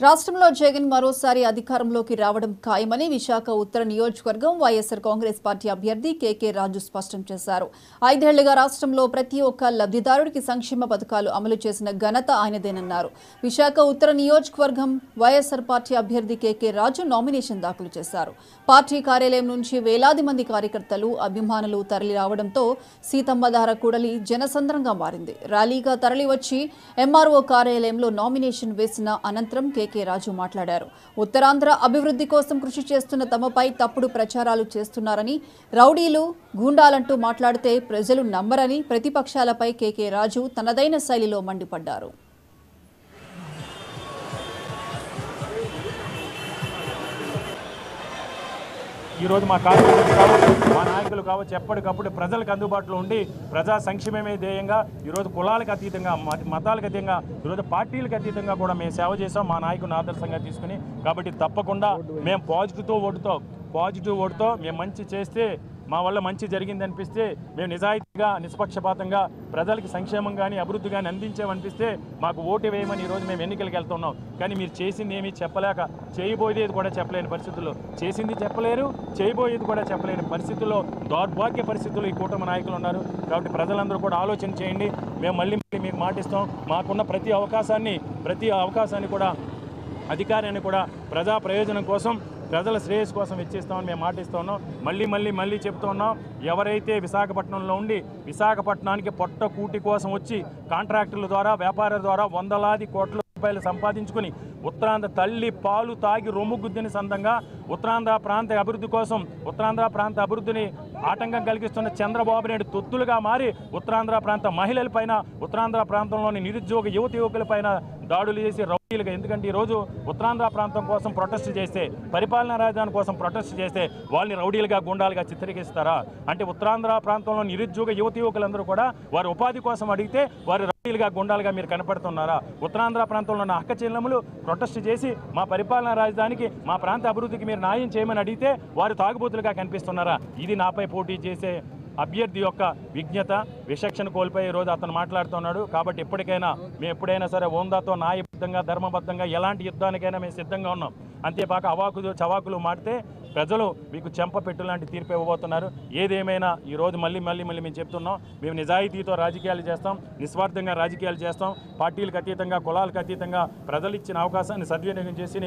రాష్ట్రంలో జగన్ మరోసారి అధికారంలోకి రావడం ఖాయమని విశాఖ ఉత్తర నియోజకవర్గం వైఎస్ఆర్ కాంగ్రెస్ పార్టీ అభ్యర్థి కేకే రాజు స్పష్టం చేశారు. 5 ఏళ్లుగా రాష్ట్రంలో ప్రతి ఒక్క లబ్ధిదారుడికి సంక్షేమ పథకాలు అమలు చేసిన ఘనత ఆయనదేనన్నారు. విశాఖ ఉత్తర నియోజకవర్గం వైఎస్ఆర్ పార్టీ అభ్యర్థి కేకే రాజు నామినేషన్ దాఖలు చేశారు. పార్టీ కార్యాలయం నుంచి వేలాది మంది కార్యకర్తలు, అభిమానులు తరలి రావడంతో సీతమ్మధార కూడలి జనసంద్రంగా మారింది. ర్యాలీగా తరలివచ్చి ఎంఆర్ఓ కార్యాలయంలో నామినేషన్ వేసిన అనంతరం కేకే రాజు మాట్లాడారు. ఉత్తరాంధ్ర అభివృద్ధి కోసం కృషి చేస్తున్న తమపై తప్పుడు ప్రచారాలు చేస్తున్నారని, రౌడీలు, గూండాలంటూ మాట్లాడితే ప్రజలు నమ్మరని ప్రతిపక్షాలపై కేకే రాజు తనదైన శైలిలో మండిపడ్డారు. ఈరోజు మా కార్యకర్తలు కావచ్చు, మా నాయకులు కావచ్చు, ఎప్పటికప్పుడు ప్రజలకు అందుబాటులో ఉండి ప్రజా సంక్షేమమే ధ్యేయంగా ఈరోజు కులాలకు అతీతంగా, మతాలకు అతీతంగా, ఈరోజు పార్టీలకు అతీతంగా కూడా మేము సేవ చేసాం మా నాయకుని ఆదర్శంగా తీసుకుని. కాబట్టి తప్పకుండా మేము పాజిటివ్ ఓటుతో మేము మంచి చేస్తే, మా వల్ల మంచి జరిగింది అనిపిస్తే, మేము నిజాయితీగా నిష్పక్షపాతంగా ప్రజలకి సంక్షేమం కానీ అభివృద్ధి కానీ అందించామనిపిస్తే మాకు ఓటు వేయమని ఈరోజు మేము ఎన్నికలకు వెళ్తున్నాం. కానీ మీరు చేసింది ఏమీ చెప్పలేక, చేయబోయేది కూడా చెప్పలేని పరిస్థితుల్లో, చేసింది చెప్పలేరు, చేయబోయేది కూడా చెప్పలేని పరిస్థితుల్లో, దౌర్భాగ్య పరిస్థితుల్లో ఈ కూటమి నాయకులు ఉన్నారు. కాబట్టి ప్రజలందరూ కూడా ఆలోచన చేయండి. మేము మళ్ళీ మీకు మాటిస్తాం. మాకున్న ప్రతి అవకాశాన్ని కూడా, అధికారాన్ని కూడా ప్రజా ప్రయోజనం కోసం, ప్రజల శ్రేయస్సు కోసం ఇచ్చేస్తామని మేము మాటిస్తున్నాం. మళ్ళీ చెప్తున్నాం. ఎవరైతే విశాఖపట్నంలో ఉండి విశాఖపట్నానికి పొట్ట కూటి కోసం వచ్చి కాంట్రాక్టర్ల ద్వారా, వ్యాపారుల ద్వారా వందలాది కోట్ల రూపాయలు సంపాదించుకుని ఉత్తరాంధ్ర తల్లి పాలు తాగి రొమ్ము గుద్దిన సందంగా ఉత్తరాంధ్ర ప్రాంత అభివృద్ధి కోసం, ఉత్తరాంధ్ర ప్రాంత అభివృద్ధిని ఆటంకం కలిగిస్తున్న చంద్రబాబు నాయుడు తొత్తులుగా మారి ఉత్తరాంధ్ర ప్రాంత మహిళలపైన, ఉత్తరాంధ్ర ప్రాంతంలోని నిరుద్యోగ యువకులపైన దాడులు చేసి రౌడీలుగా, ఎందుకంటే ఈరోజు ఉత్తరాంధ్ర ప్రాంతం కోసం ప్రొటెస్ట్ చేస్తే, పరిపాలనా రాజధాని కోసం ప్రొటెస్ట్ చేస్తే వాళ్ళని రౌడీలుగా, గుండాలుగా చిత్రీకరిస్తారా? అంటే ఉత్తరాంధ్ర ప్రాంతంలో నిరుద్యోగ యువకులందరూ కూడా వారి ఉపాధి కోసం అడిగితే వారు రౌడీలుగా, గుండాలుగా మీరు కనపడుతున్నారా? ఉత్తరాంధ్ర ప్రాంతంలో ఉన్న అక్క చెల్లెములు ప్రొటెస్ట్ చేసి మా పరిపాలనా రాజధానికి, మా ప్రాంత అభివృద్ధికి మీరు న్యాయం చేయమని అడిగితే వారు తాగుబోతులుగా కనిపిస్తున్నారా? ఇది నాపై పోటీ చేసే అభ్యర్థి యొక్క విజ్ఞత, విచక్షణ కోల్పోయే రోజు అతను మాట్లాడుతున్నాడు. కాబట్టి మేము ఎప్పుడైనా సరే హోందాతో, న్యాయబద్ధంగా, ధర్మబద్ధంగా ఎలాంటి యుద్ధానికైనా మేము సిద్ధంగా ఉన్నాం. అంతేపాక చవాకులు మాడితే ప్రజలు మీకు చెంప పెట్టు లాంటి తీర్పు ఇవ్వబోతున్నారు. ఏదేమైనా ఈరోజు మళ్ళీ మేము చెప్తున్నాం. మేము నిజాయితీతో రాజకీయాలు చేస్తాం, నిస్వార్థంగా రాజకీయాలు చేస్తాం. పార్టీలకు అతీతంగా, కులాలకు అతీతంగా ప్రజలు ఇచ్చిన అవకాశాన్ని సద్వినియోగం చేసి